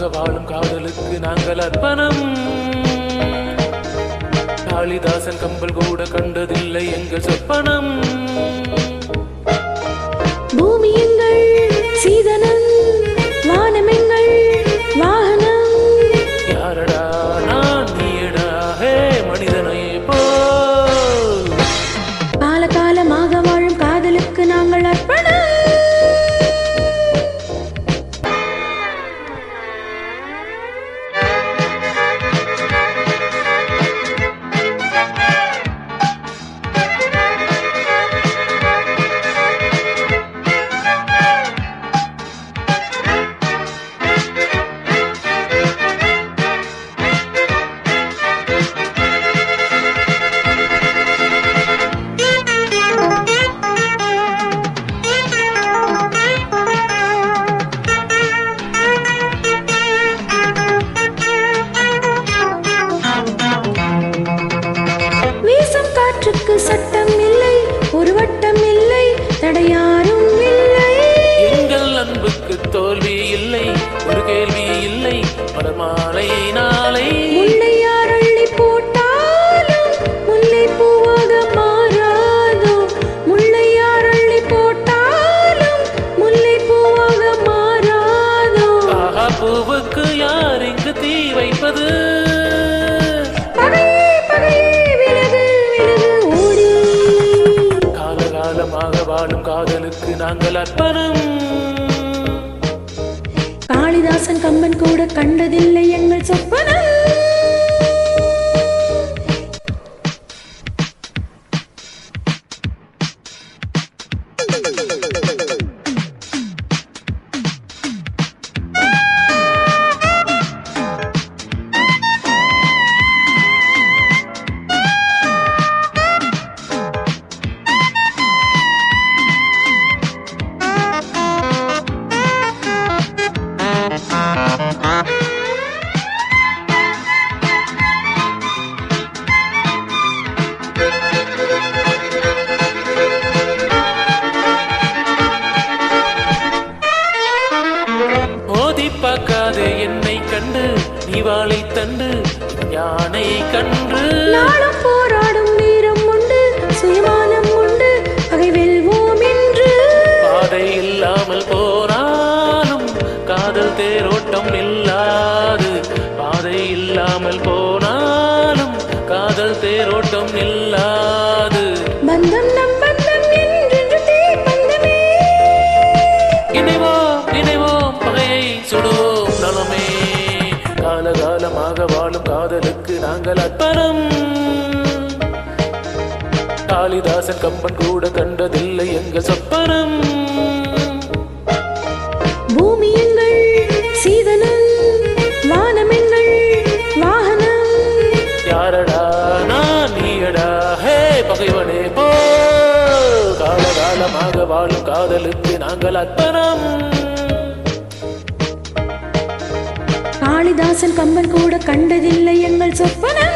காலகாலமாக வாழும் காதலுக்கு நாங்கள் அர்ப்பணம். காளிதாசன் கம்பல் கூட கண்டதில்லை எங்கள் சொப்பனம். பூமி எங்கள் சீதனம், வானம் எங்கள் வாகனம். யாரடா நான் நீடா ஹே மனிதனே போ. காலகாலமாக வாழும் காதலுக்கு நாங்கள் அர்ப்பணம். சட்டம் இல்லை, ஒரு வட்டம் இல்லை, தடையாரும் இல்லை. எங்கள் அன்புக்கு தோல்வி இல்லை, ஒரு கேள்வி இல்லை, மலர் மாலை நாளை. முல்லை யார் அள்ளி போட்டாலும் முல்லை பூவாக மாறாதோ. முல்லை யார் அள்ளி போட்டாலும் முல்லை பூவாக மாறாதோ. ஆஹா பூவுக்கு யார் இங்கு தீ வைப்பது? வாழும் காதலுக்கு நாங்கள் அர்ப்பணம். காளிதாசன் கம்பன் கூட கண்டதில்லை எங்கள் சொப்பனம். பார்க்காதே என்னை கண்டு நீ வாழை தண்டு யானை கன்று. நாளும் போராடும் வீரம் உண்டு, சுயமானம் உண்டு, பகை வெல்வோம் என்று. பாதை இல்லாமல் போனாலும் காதல் தேரோட்டம் இல்லாது. பாதை இல்லாமல் போனாலும் காதல் தேரோட்டம் இல்லாது. பந்தம் நம் பந்தம் என்று தீப்பந்தமே. இணைவோம் இணைவோம் பகையை சுடுவோம் நலமே. காலகாலமாக வாழும் காதலுக்கு நாங்கள் அர்ப்பணம். காளிதாசன் கம்பன் கூட கண்டதில்லை எங்கள் சொப்பனம். பூமி எங்கள் சீதனம், வானம் எங்கள் வாகனம். யாரடா நான் நீடா ஹே பகைவனே போ. காலகாலமாக வாழும் காதலுக்கு நாங்கள் அர்ப்பணம். காளிதாசன் கம்பன் கூட கண்டதில்லை எங்கள் சொப்பனம்.